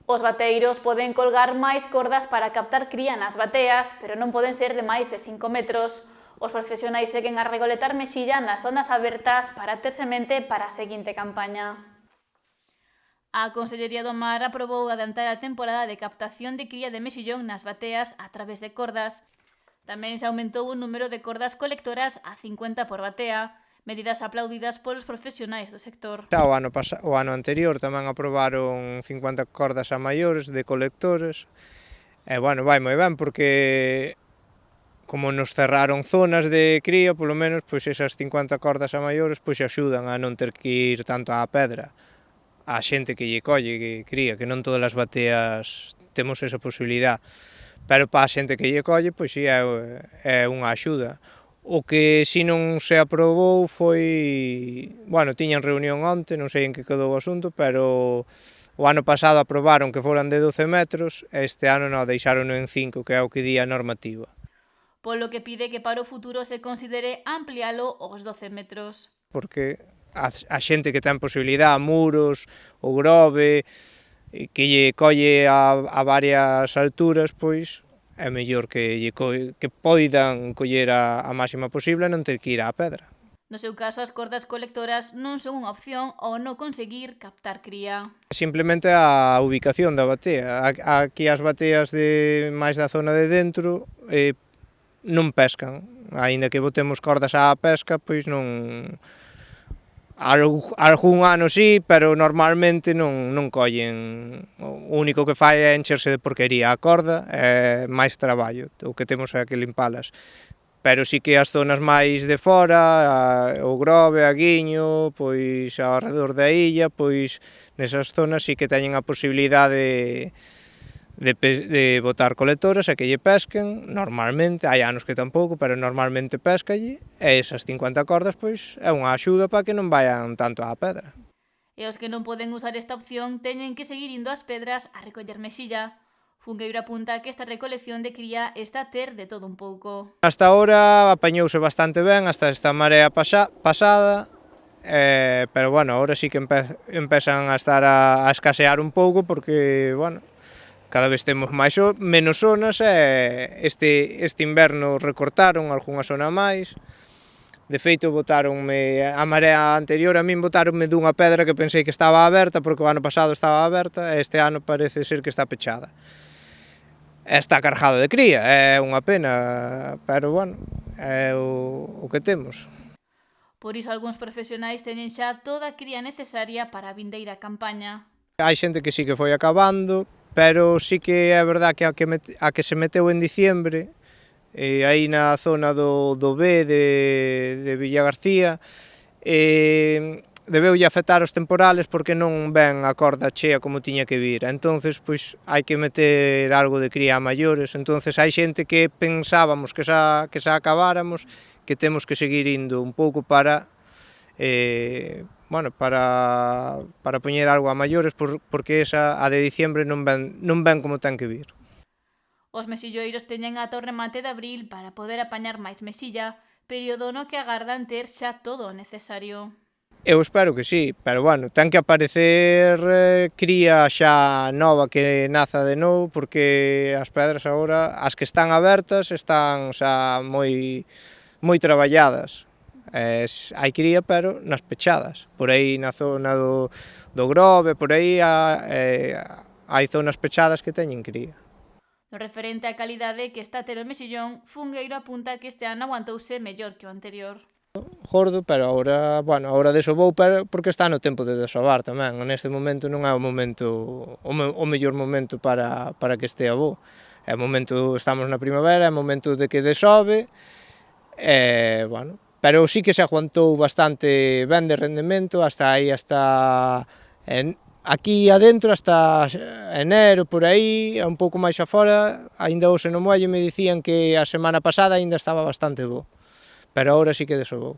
Os bateiros poden colgar máis cordas para captar cría nas bateas, pero non poden ser de máis de 5 metros. Os profesionais seguen a recoletar mexilla nas zonas abertas para ter semente para a seguinte campaña. A Consellería do Mar aprobou adiantar a temporada de captación de cría de mexillón nas bateas a través de cordas. Tamén se aumentou o número de cordas colectoras a 50 por batea, medidas aplaudidas polos profesionais do sector. O ano anterior tamén aprobaron 50 cordas a maiores de colectores, e, bueno, vai moi ben porque como nos cerraron zonas de cría, polo menos, pois esas 50 cordas a maiores pois axudan a non ter que ir tanto á pedra a xente que lle colle, que cría, que non todas as bateas temos esa posibilidad, pero para a xente que lle colle, pois sí, é unha axuda. O que si non se aprobou foi, bueno, tiñan reunión onte, non sei en que quedou o asunto, pero o ano pasado aprobaron que foran de 12 metros, e este ano non deixaron en 5, que é o que di a normativa. Polo que pide que para o futuro se considere amplialo aos 12 metros. Porque a xente que ten posibilidad, muros, o grove, que lle colle a varias alturas, pois é mellor que poidan coller a máxima posible e non ter que ir á pedra. No seu caso, as cordas colectoras non son unha opción ao non conseguir captar cría. Simplemente a ubicación da batea. Aquí as bateas de máis da zona de dentro non pescan. Aínda que botemos cordas á pesca, pois non... Algún ano sí, pero normalmente non collen. O único que fai é encherse de porquería a corda, é máis traballo, o que temos é que limpalas. Pero sí que as zonas máis de fora, o Grove, a Guiño, pois ao redor da illa, pois nesas zonas sí que teñen a posibilidade de botar colectoras e que lle pesquen, normalmente, hai anos que tampouco, pero normalmente pescalle, e esas 50 cordas, pois, é unha axuda para que non vayan tanto á pedra. E os que non poden usar esta opción teñen que seguir indo ás pedras a recoller mexilla. Fungueiro apunta que esta recolección de cría está a ter de todo un pouco. Hasta ahora apañouse bastante ben, hasta esta marea pasada, pero, bueno, ahora sí que empezan a estar a escasear un pouco, porque, bueno, cada vez temos menos zonas, e este inverno recortaron algunha zona máis. De feito, botáronme a marea anterior, a min botáronme dunha pedra que pensei que estaba aberta, porque o ano pasado estaba aberta, e este ano parece ser que está pechada. Está cargado de cría, é unha pena, pero, bueno, é o que temos. Por iso, algúns profesionais teñen xa toda a cría necesaria para a vindeira campaña. Hai xente que sí que foi acabando, pero sí que é verdad que a que se meteu en diciembre, aí na zona do B de Villagarcía, debeulle afectar os temporales porque non ven a corda chea como tiña que vir. Entonces, pois, hai que meter algo de cría a maiores. Entonces, hai xente que pensábamos que xa acabáramos, que temos que seguir indo un pouco para poñer algo a maiores, porque esa, a de diciembre, non ven como ten que vir. Os mexilloeiros teñen ata o remate de abril para poder apañar máis mexilla, período no que agardan ter xa todo o necesario. Eu espero que sí, pero, bueno, ten que aparecer cría xa nova que naza de novo, porque as pedras agora, as que están abertas, están xa moi traballadas. Hai cría, pero nas pechadas. Por aí na zona do Grove, por aí hai zonas pechadas que teñen cría. No referente á calidade que está a ter o mexillón, Fungueiro apunta que este ano aguantouse mellor que o anterior. Gordo, pero agora, bueno, agora desobou porque está no tempo de desovar tamén. Neste momento non é o mellor momento para que estea bo. É o momento, estamos na primavera, é o momento de que desove, bueno, pero sí que se aguantou bastante ben de rendemento, hasta aquí adentro, hasta enero, por aí, un pouco máis afora, aínda hoxe no muelle me dicían que a semana pasada aínda estaba bastante bo, pero agora sí que desobou.